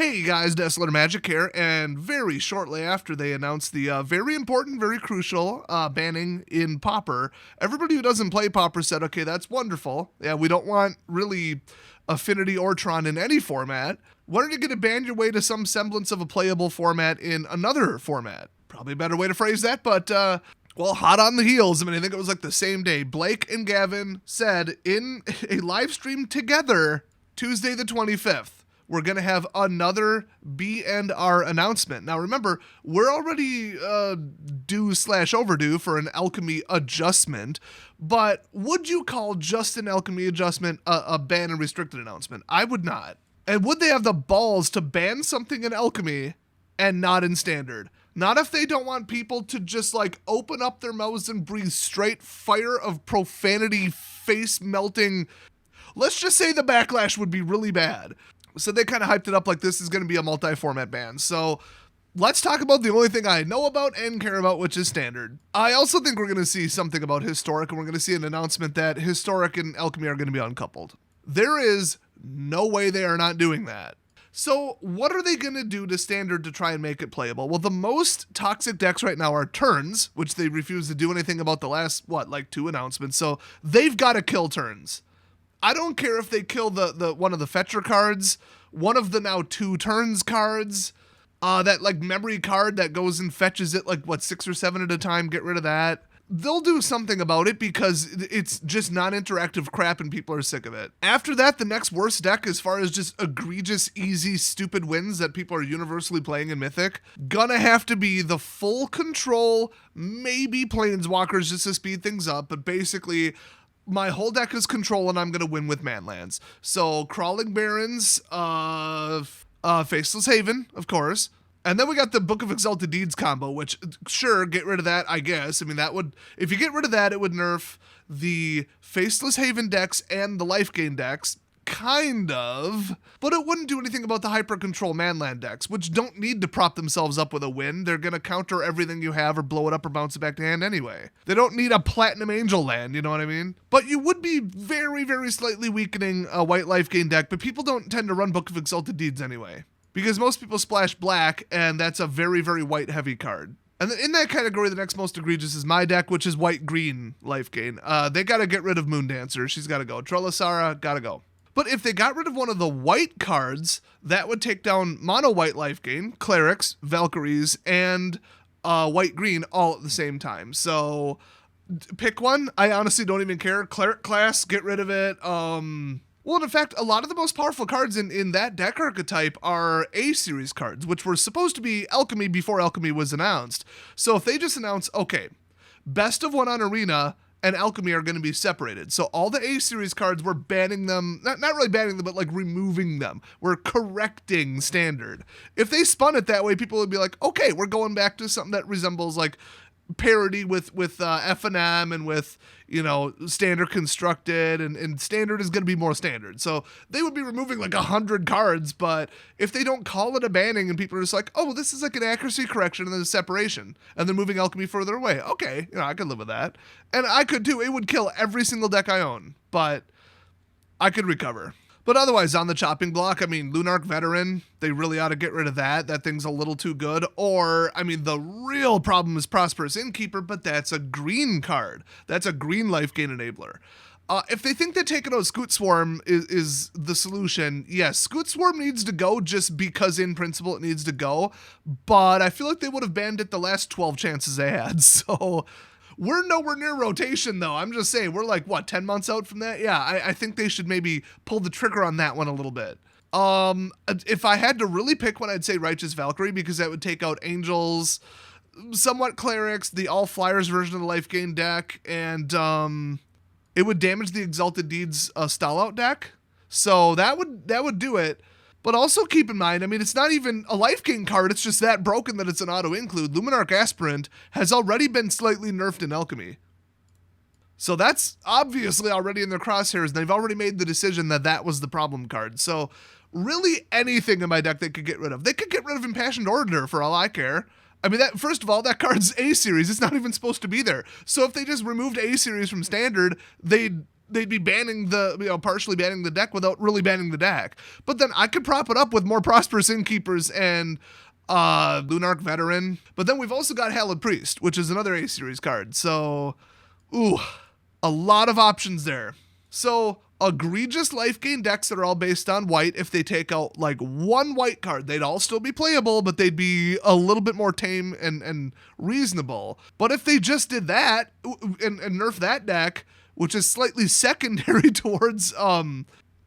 Hey guys, Desolate Magic here, and very shortly after they announced the very important, very crucial banning in Pauper, everybody who doesn't play Pauper said, okay, that's wonderful. Yeah, we don't want really Affinity or Tron in any format. Why don't you get to ban your way to some semblance of a playable format in another format? Probably a better way to phrase that, but well, hot on the heels. I mean, I think it was like the same day. Blake and Gavin said in a live stream together, Tuesday the 25th, we're going to have another B&R announcement. Now, remember, we're already due/overdue for an alchemy adjustment, but would you call just an alchemy adjustment a ban and restricted announcement? I would not. And would they have the balls to ban something in alchemy and not in standard? Not if they don't want people to just like open up their mouths and breathe straight fire of profanity, face melting. Let's just say the backlash would be really bad. So they kind of hyped it up like this is going to be a multi-format ban. So let's talk about the only thing I know about and care about, which is standard. I also think we're going to see something about historic, and we're going to see an announcement that historic and alchemy are going to be uncoupled. There is no way they are not doing that. So what are they going to do to standard to try and make it playable? Well, the most toxic decks right now are turns, which they refuse to do anything about the last, like 2 announcements. So they've got to kill turns. I don't care if they kill the one of the fetcher cards, one of the now 2 turns cards, that like memory card that goes and fetches it like 6 or 7 at a time, get rid of that. They'll do something about it because it's just non-interactive crap and people are sick of it. After that, the next worst deck as far as just egregious, easy, stupid wins that people are universally playing in Mythic, gonna have to be the full control, maybe Planeswalkers just to speed things up, but basically my whole deck is control and I'm going to win with Manlands. So Crawling Barrens, Faceless Haven, of course. And then we got the Book of Exalted Deeds combo, which, sure, get rid of that, I guess. I mean, that would, if you get rid of that, it would nerf the Faceless Haven decks and the Life Gain decks, kind of. But it wouldn't do anything about the Hyper Control Manland decks, which don't need to prop themselves up with a win. They're going to counter everything you have or blow it up or bounce it back to hand anyway. They don't need a Platinum Angel land, you know what I mean? But you would be very, very slightly weakening a White Life Gain deck, but people don't tend to run Book of Exalted Deeds anyway. Because most people splash black, and that's a very, very white-heavy card. And in that category, the next most egregious is my deck, which is white-green life gain. They got to get rid of Moondancer. She's got to go. Trelasara, got to go. But if they got rid of one of the white cards, that would take down mono-white life gain, Clerics, Valkyries, and white-green all at the same time. So pick one. I honestly don't even care. Cleric class, get rid of it. Well, in fact, a lot of the most powerful cards in that deck archetype are A-series cards, which were supposed to be Alchemy before Alchemy was announced. So if they just announce, okay, best of 1 on Arena and Alchemy are going to be separated. So all the A-series cards, we're banning them, not really banning them, but like removing them. We're correcting standard. If they spun it that way, people would be like, okay, we're going back to something that resembles like parity with F&M and with, standard constructed, and standard is going to be more standard. So they would be removing like 100 cards, but if they don't call it a banning and people are just like, oh, this is like an accuracy correction and then a separation, and then moving Alchemy further away, okay, I could live with that. And I could too. It would kill every single deck I own, but I could recover. But otherwise, on the chopping block, I mean, Lunarch Veteran, they really ought to get rid of that. That thing's a little too good. Or, I mean, the real problem is Prosperous Innkeeper, but that's a green card. That's a green life gain enabler. If they think that taking out Scoot Swarm is the solution, yes, Scoot Swarm needs to go just because in principle it needs to go. But I feel like they would have banned it the last 12 chances they had. So we're nowhere near rotation, though. I'm just saying, we're like, 10 months out from that? Yeah, I think they should maybe pull the trigger on that one a little bit. If I had to really pick one, I'd say Righteous Valkyrie, because that would take out Angels, somewhat Clerics, the All-Flyers version of the Life Gain deck, and it would damage the Exalted Deeds stall-out deck. So that would do it. But also keep in mind, I mean, it's not even a Life Gain card, it's just that broken that it's an auto-include. Luminarch Aspirant has already been slightly nerfed in Alchemy. So that's obviously already in their crosshairs, and they've already made the decision that that was the problem card. So really anything in my deck they could get rid of. They could get rid of Impassioned Orator for all I care. I mean, that first of all, that card's A-series. It's not even supposed to be there. So if they just removed A-series from Standard, they'd they'd be banning partially banning the deck without really banning the deck. But then I could prop it up with more Prosperous Innkeepers and Lunarch Veteran. But then we've also got Hallowed Priest, which is another A series card. So, a lot of options there. So, egregious life gain decks that are all based on white, if they take out like one white card, they'd all still be playable, but they'd be a little bit more tame and reasonable. But if they just did that and nerf that deck, which is slightly secondary towards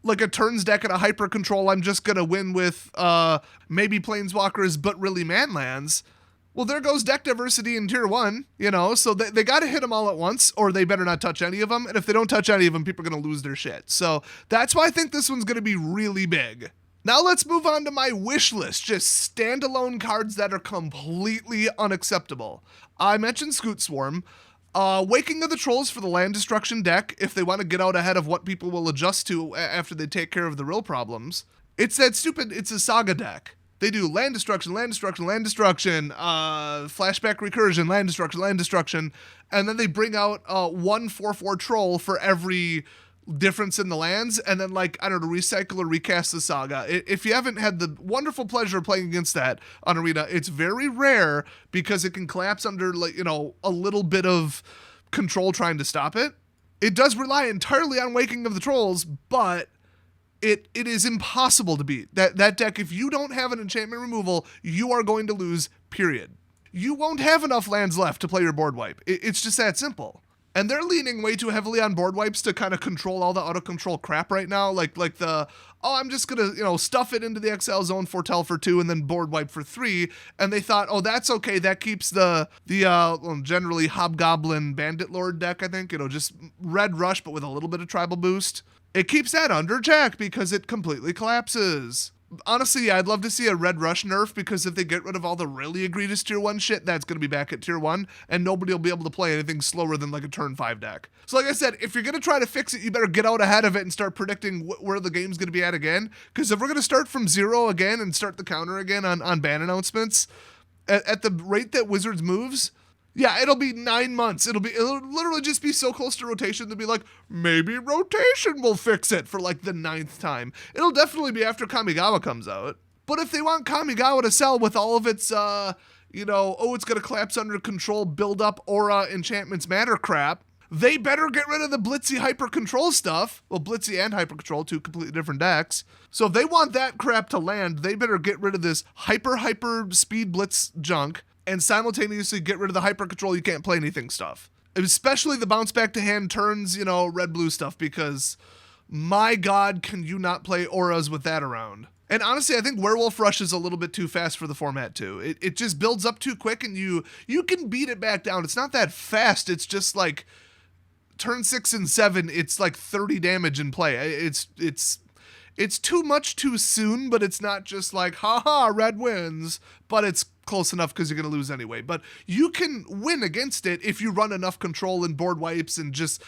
like a turns deck and a hyper control, I'm just gonna win with maybe Planeswalkers but really manlands. Well, there goes deck diversity in tier 1, so they got to hit them all at once, or they better not touch any of them. And if they don't touch any of them, people are going to lose their shit. So that's why I think this one's going to be really big. Now let's move on to my wish list, just standalone cards that are completely unacceptable. I mentioned Scoot Swarm. Waking of the Trolls for the land destruction deck, if they want to get out ahead of what people will adjust to after they take care of the real problems. It's a saga deck. They do land destruction, flashback recursion, land destruction, and then they bring out 1/4/4 troll for every difference in the lands, and then recycle or recast the saga. If you haven't had the wonderful pleasure of playing against that on Arena, it's very rare because it can collapse under a little bit of control trying to stop it. It does rely entirely on Waking of the Trolls, but it is impossible to beat. That deck, if you don't have an enchantment removal, you are going to lose, period. You won't have enough lands left to play your board wipe. It's just that simple. And they're leaning way too heavily on board wipes to kind of control all the auto-control crap right now. I'm just going to, stuff it into the XL zone, foretell for 2, and then board wipe for 3. And they thought, that's okay. That keeps the generally Hobgoblin Bandit Lord deck, I think, just red rush, but with a little bit of tribal boost. It keeps that under check because it completely collapses. Honestly, I'd love to see a red rush nerf, because if they get rid of all the really egregious tier 1 shit, that's going to be back at tier 1, and nobody will be able to play anything slower than a turn 5 deck. So like I said, if you're going to try to fix it, you better get out ahead of it and start predicting where the game's going to be at again, because if we're going to start from 0 again and start the counter again on ban announcements, at the rate that Wizards moves, yeah, it'll be 9 months. It'll literally just be so close to rotation to be maybe rotation will fix it for the 9th time. It'll definitely be after Kamigawa comes out. But if they want Kamigawa to sell with all of its, it's going to collapse under control, build up aura, enchantments matter crap, they better get rid of the Blitzy hyper control stuff. Well, Blitzy and hyper control, 2 completely different decks. So if they want that crap to land, they better get rid of this hyper speed blitz junk, and simultaneously get rid of the hyper control you can't play anything stuff. Especially the bounce back to hand turns, red-blue stuff, because my God, can you not play auras with that around? And honestly, I think Werewolf Rush is a little bit too fast for the format too. It just builds up too quick, and you can beat it back down. It's not that fast. It's just turn 6 and 7, it's 30 damage in play. It's too much too soon, but it's not just haha, red wins, but it's close enough because you're going to lose anyway. But you can win against it if you run enough control and board wipes and just,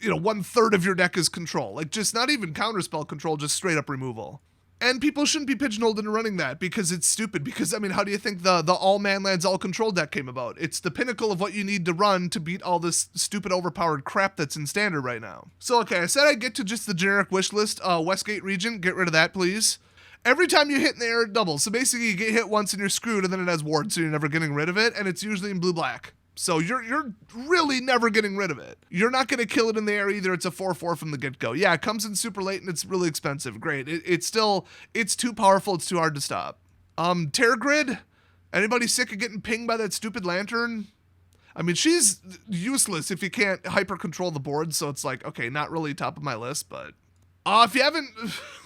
1/3 of your deck is control. Just not even counterspell control, just straight up removal. And people shouldn't be pigeonholed into running that, because it's stupid. Because, how do you think the all manlands, all control deck came about? It's the pinnacle of what you need to run to beat all this stupid overpowered crap that's in standard right now. So, okay, I said I'd get to just the generic wish list. Westgate Regent, get rid of that, please. Every time you hit in the air, it doubles. So basically, you get hit once and you're screwed, and then it has ward, so you're never getting rid of it, and it's usually in blue-black. So you're really never getting rid of it. You're not going to kill it in the air either. It's a 4/4 from the get-go. Yeah, it comes in super late and it's really expensive. Great. It's too powerful. It's too hard to stop. Terror Grid? Anybody sick of getting pinged by that stupid lantern? She's useless if you can't hyper-control the board, so it's okay, not really top of my list, but... if you haven't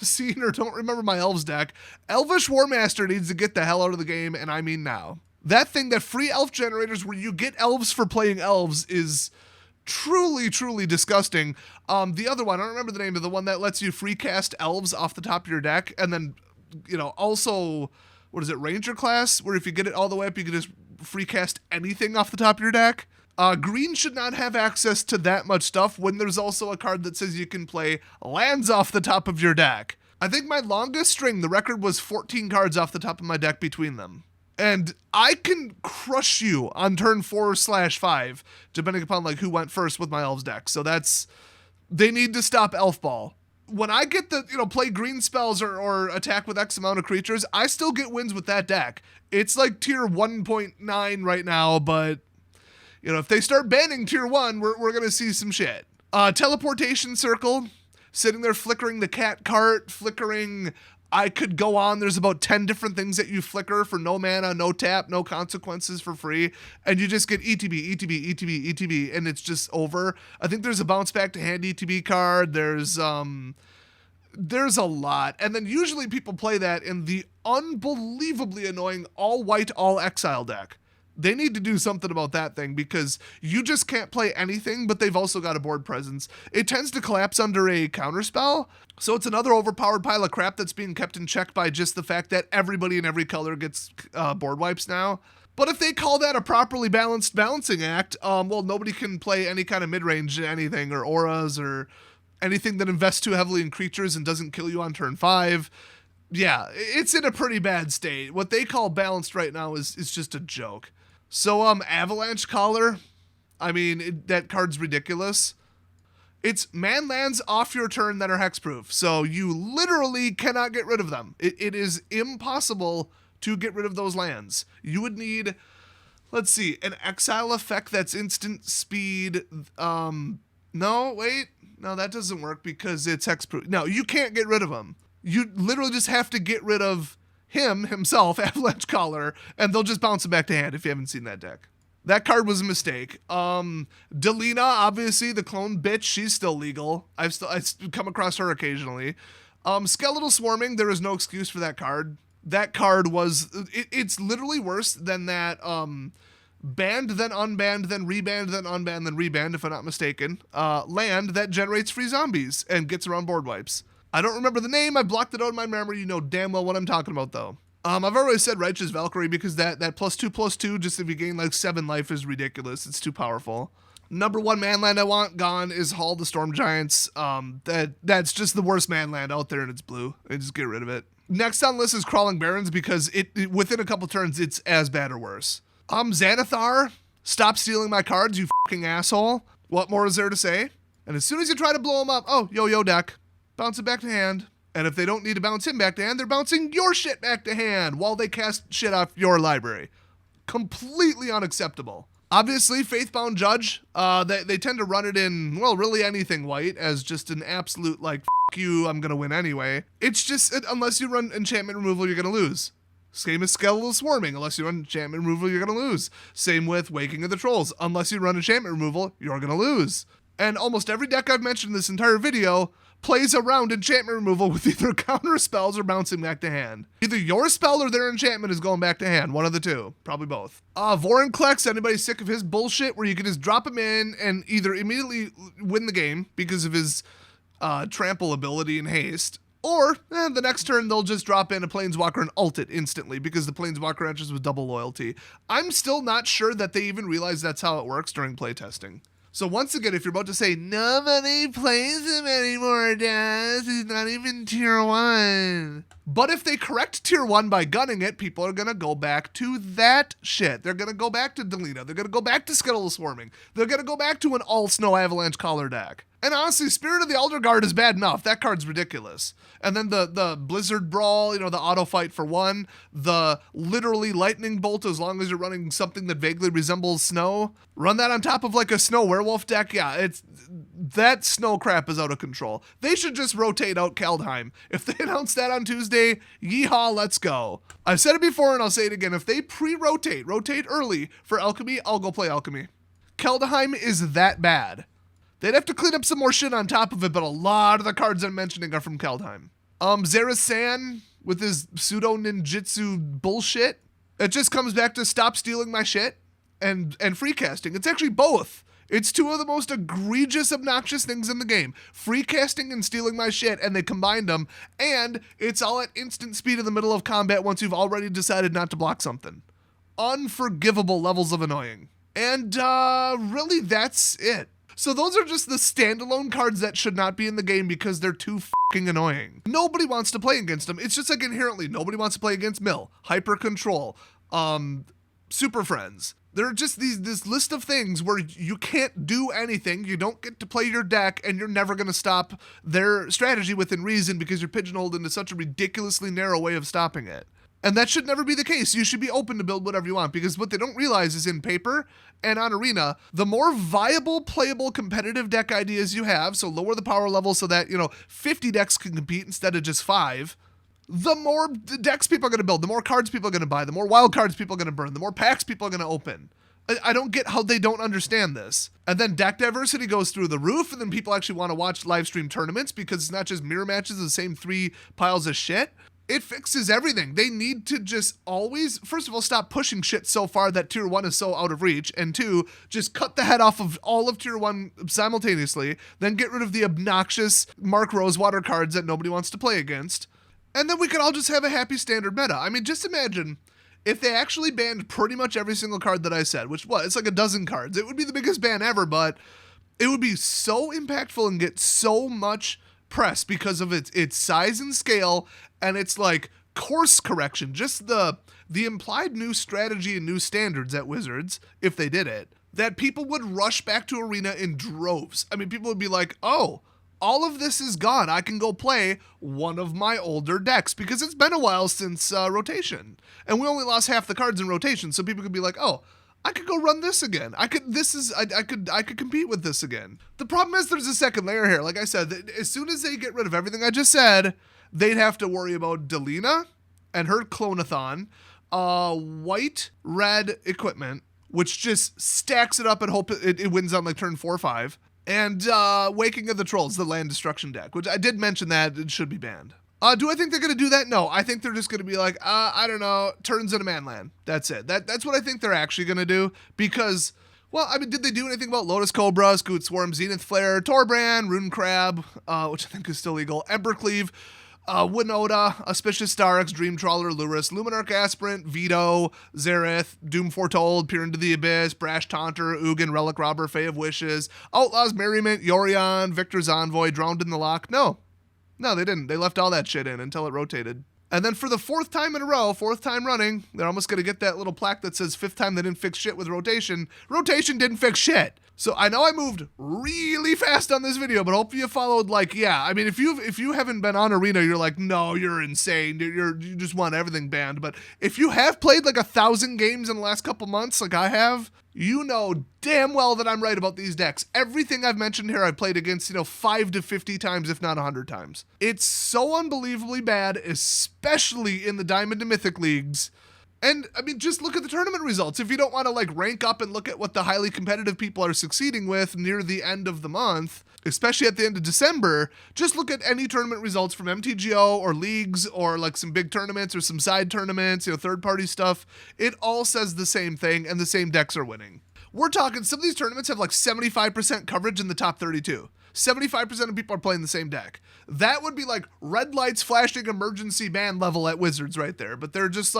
seen or don't remember my Elves deck, Elvish Warmaster needs to get the hell out of the game, and I mean now. That thing, that free elf generators where you get elves for playing elves, is truly, truly disgusting. The other one, I don't remember the name of the one that lets you free cast elves off the top of your deck, and then, also, Ranger class, where if you get it all the way up, you can just free cast anything off the top of your deck. Green should not have access to that much stuff when there's also a card that says you can play lands off the top of your deck. I think my longest string, the record was 14 cards off the top of my deck between them. And I can crush you on turn 4/5, depending upon who went first with my Elves deck. So that's They need to stop Elf Ball. When I get the, play green spells or attack with X amount of creatures, I still get wins with that deck. It's like tier 1.9 right now, but, if they start banning tier 1, we're going to see some shit. Teleportation Circle, sitting there flickering the cat cart, flickering... I could go on. There's about 10 different things that you flicker for no mana, no tap, no consequences for free. And you just get ETB, ETB, ETB, ETB, and it's just over. I think there's a bounce back to hand ETB card. There's a lot. And then usually people play that in the unbelievably annoying all white, all exile deck. They need to do something about that thing because you just can't play anything, but they've also got a board presence. It tends to collapse under a counterspell, so it's another overpowered pile of crap that's being kept in check by just the fact that everybody in every color gets board wipes now. But if they call that a properly balanced balancing act, well, nobody can play any kind of mid-range anything or auras or anything that invests too heavily in creatures and doesn't kill you on turn 5. Yeah, it's in a pretty bad state. What they call balanced right now is just a joke. So, Avalanche Collar, I mean, that card's ridiculous. It's man lands off your turn that are hexproof, so you literally cannot get rid of them. It is impossible to get rid of those lands. You would need, let's see, an exile effect that's instant speed. No, wait. No, that doesn't work because it's hexproof. No, you can't get rid of them. You literally just have to get rid of himself, Avalanche Collar, and they'll just bounce it back to hand if you haven't seen that deck. That card was a mistake. Delina, obviously, the clone bitch, she's still legal. I come across her occasionally. Skeletal Swarming, there is no excuse for that card. That card was, it's literally worse than that banned, then unbanned, then rebanned, then unbanned, then rebanned, if I'm not mistaken. Land that generates free zombies and gets around board wipes. I don't remember the name. I blocked it out of my memory. You know damn well what I'm talking about, though. I've already said Righteous Valkyrie because that +2/+2, just if you gain like 7 life, is ridiculous. It's too powerful. Number 1 manland I want gone is Hall the Storm Giants. That's just the worst manland out there, and it's blue. I just get rid of it. Next on the list is Crawling Barrens because it within a couple turns, it's as bad or worse. Xanathar, stop stealing my cards, you fucking asshole. What more is there to say? And as soon as you try to blow them up, oh, yo deck. Bounce it back to hand. And if they don't need to bounce him back to hand, they're bouncing your shit back to hand while they cast shit off your library. Completely unacceptable. Obviously, Faithbound Judge, they tend to run it in, well, really anything white as just an absolute, like, f*** you, I'm going to win anyway. It's just, unless you run enchantment removal, you're going to lose. Same as Skeletal Swarming. Unless you run enchantment removal, you're going to lose. Same with Waking of the Trolls. Unless you run enchantment removal, you're going to lose. And almost every deck I've mentioned in this entire video plays around enchantment removal with either counter spells or bouncing back to hand. Either your spell or their enchantment is going back to hand. One of the two. Probably both. Vorinclex, anybody sick of his bullshit where you can just drop him in and either immediately win the game because of his trample ability and haste, or the next turn they'll just drop in a Planeswalker and ult it instantly because the Planeswalker enters with double loyalty. I'm still not sure that they even realize that's how it works during playtesting. So once again, if you're about to say, nobody plays him anymore, Daz, he's not even tier 1. But if they correct tier 1 by gunning it, people are going to go back to that shit. They're going to go back to Delina. They're going to go back to Skeletal Swarming. They're going to go back to an all-snow Avalanche Collar deck. And honestly, Spirit of the Elder Guard is bad enough. That card's ridiculous. And then the Blizzard Brawl, the auto fight for 1, the literally Lightning Bolt as long as you're running something that vaguely resembles snow. Run that on top of like a Snow Werewolf deck. Yeah, that snow crap is out of control. They should just rotate out Kaldheim. If they announce that on Tuesday, yeehaw, let's go. I've said it before and I'll say it again. If they rotate early for Alchemy, I'll go play Alchemy. Kaldheim is that bad. They'd have to clean up some more shit on top of it, but a lot of the cards I'm mentioning are from Kaldheim. Zerasan with his pseudo-ninjutsu bullshit. It just comes back to stop stealing my shit and free casting. It's actually both. It's two of the most egregious, obnoxious things in the game. Free casting and stealing my shit, and they combined them, and it's all at instant speed in the middle of combat once you've already decided not to block something. Unforgivable levels of annoying. And really, that's it. So those are just the standalone cards that should not be in the game because they're too fucking annoying. Nobody wants to play against them. It's just like inherently, nobody wants to play against Mill, Hyper Control, Super Friends. There are just this list of things where you can't do anything, you don't get to play your deck, and you're never going to stop their strategy within reason because you're pigeonholed into such a ridiculously narrow way of stopping it. And that should never be the case. You should be open to build whatever you want, because what they don't realize is in Pauper and on Arena, the more viable, playable, competitive deck ideas you have, so lower the power level so that, 50 decks can compete instead of just 5, the more decks people are going to build, the more cards people are going to buy, the more wild cards people are going to burn, the more packs people are going to open. I don't get how they don't understand this. And then deck diversity goes through the roof, and then people actually want to watch live stream tournaments because it's not just mirror matches of the same 3 piles of shit. It fixes everything. They need to just always, first of all, stop pushing shit so far that tier 1 is so out of reach, and 2, just cut the head off of all of tier 1 simultaneously, then get rid of the obnoxious Mark Rosewater cards that nobody wants to play against. And then we could all just have a happy standard meta. I mean, just imagine if they actually banned pretty much every single card that I said, which it's like a dozen cards. It would be the biggest ban ever, but it would be so impactful and get so much press because of its size and scale, and its like course correction, just the implied new strategy and new standards at Wizards, if they did it, that people would rush back to Arena in droves. I mean, people would be like, oh, all of this is gone. I can go play one of my older decks because it's been a while since rotation. And we only lost half the cards in rotation, so people could be like, oh, I could go run this again. I could compete with this again. The problem is there's a second layer here. Like I said, as soon as they get rid of everything I just said, they'd have to worry about Delina and her Clonathon, white-red equipment, which just stacks it up and hope it wins on like turn 4 or 5. And Waking of the Trolls, the land destruction deck, which I did mention that it should be banned. Do I think they're going to do that? No, I think they're just going to be like, I don't know, turns into Manland. That's it. That's what I think they're actually going to do because, well, I mean, did they do anything about Lotus Cobra, Scoot Swarm, Zenith Flare, Torbrand, Rune Crab, which I think is still legal, Embercleave, Winota, Auspicious Starix, Dream Trawler, Lurus, Luminarch Aspirant, Vito, Zareth, Doom Foretold, Peer into the Abyss, Brash Taunter, Ugin, Relic Robber, Fae of Wishes, Outlaws Merriment, Yorion, Victor's Envoy, Drowned in the Lock? No, they didn't. They left all that shit in until it rotated. And then for the 4th time in a row, 4th time running, they're almost going to get that little plaque that says 5th time they didn't fix shit with rotation. Rotation didn't fix shit. So I know I moved really fast on this video, but hopefully you followed. Like, yeah, I mean, if you haven't been on Arena, you're like, no, you're insane. You just want everything banned. But if you have played like 1,000 games in the last couple months, like I have, you know damn well that I'm right about these decks. Everything I've mentioned here, I've played against, 5 to 50 times, if not 100 times. It's so unbelievably bad, especially in the Diamond and Mythic leagues. And, I mean, just look at the tournament results. If you don't want to, rank up and look at what the highly competitive people are succeeding with near the end of the month, especially at the end of December, just look at any tournament results from MTGO or leagues or, some big tournaments or some side tournaments, third-party stuff. It all says the same thing, and the same decks are winning. We're talking, some of these tournaments have, 75% coverage in the top 32. 75% of people are playing the same deck. That would be, red lights flashing emergency ban level at Wizards right there. But they're just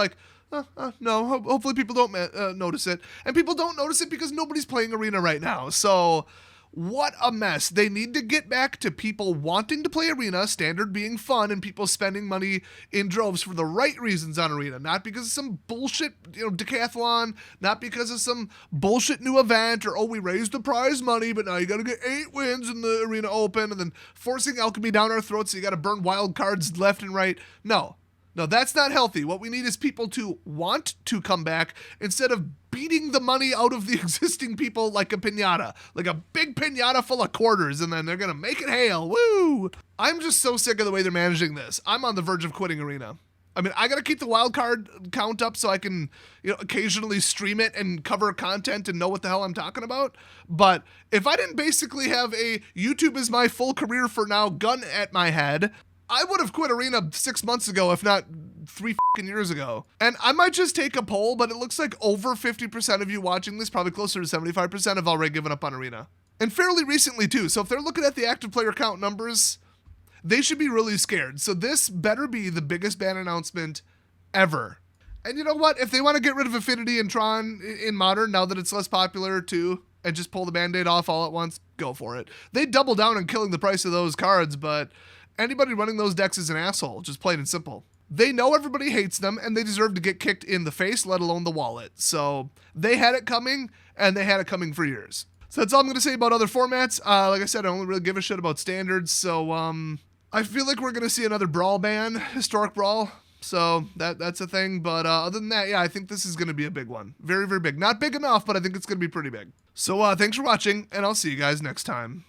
no, hopefully people don't notice it. And people don't notice it because nobody's playing Arena right now. So what a mess. They need to get back to people wanting to play Arena, standard being fun, and people spending money in droves for the right reasons on Arena. Not because of some bullshit, decathlon, not because of some bullshit new event, or, we raised the prize money, but now you gotta get 8 wins in the Arena Open, and then forcing alchemy down our throats so you gotta burn wild cards left and right. No, that's not healthy. What we need is people to want to come back instead of beating the money out of the existing people like a piñata. Like a big piñata full of quarters, and then they're going to make it hail. Woo! I'm just so sick of the way they're managing this. I'm on the verge of quitting Arena. I mean, I got to keep the wild card count up so I can, occasionally stream it and cover content and know what the hell I'm talking about. But if I didn't basically have a YouTube is my full career for now gun at my head, I would have quit Arena 6 months ago, if not 3 years ago. And I might just take a poll, but it looks like over 50% of you watching this, probably closer to 75%, have already given up on Arena. And fairly recently, too. So if they're looking at the active player count numbers, they should be really scared. So this better be the biggest ban announcement ever. And you know what? If they want to get rid of Affinity and Tron in Modern, now that it's less popular, too, and just pull the Band-Aid off all at once, go for it. They double down on killing the price of those cards, but anybody running those decks is an asshole, just plain and simple. they know everybody hates them, and they deserve to get kicked in the face, let alone the wallet. So they had it coming, and they had it coming for years. So that's all I'm going to say about other formats. Like I said, I don't really give a shit about standards, so I feel like we're going to see another brawl ban, historic brawl. So that's a thing. But other than that, yeah, I think this is going to be a big one. Very, very big. Not big enough, but I think it's going to be pretty big. So thanks for watching, and I'll see you guys next time.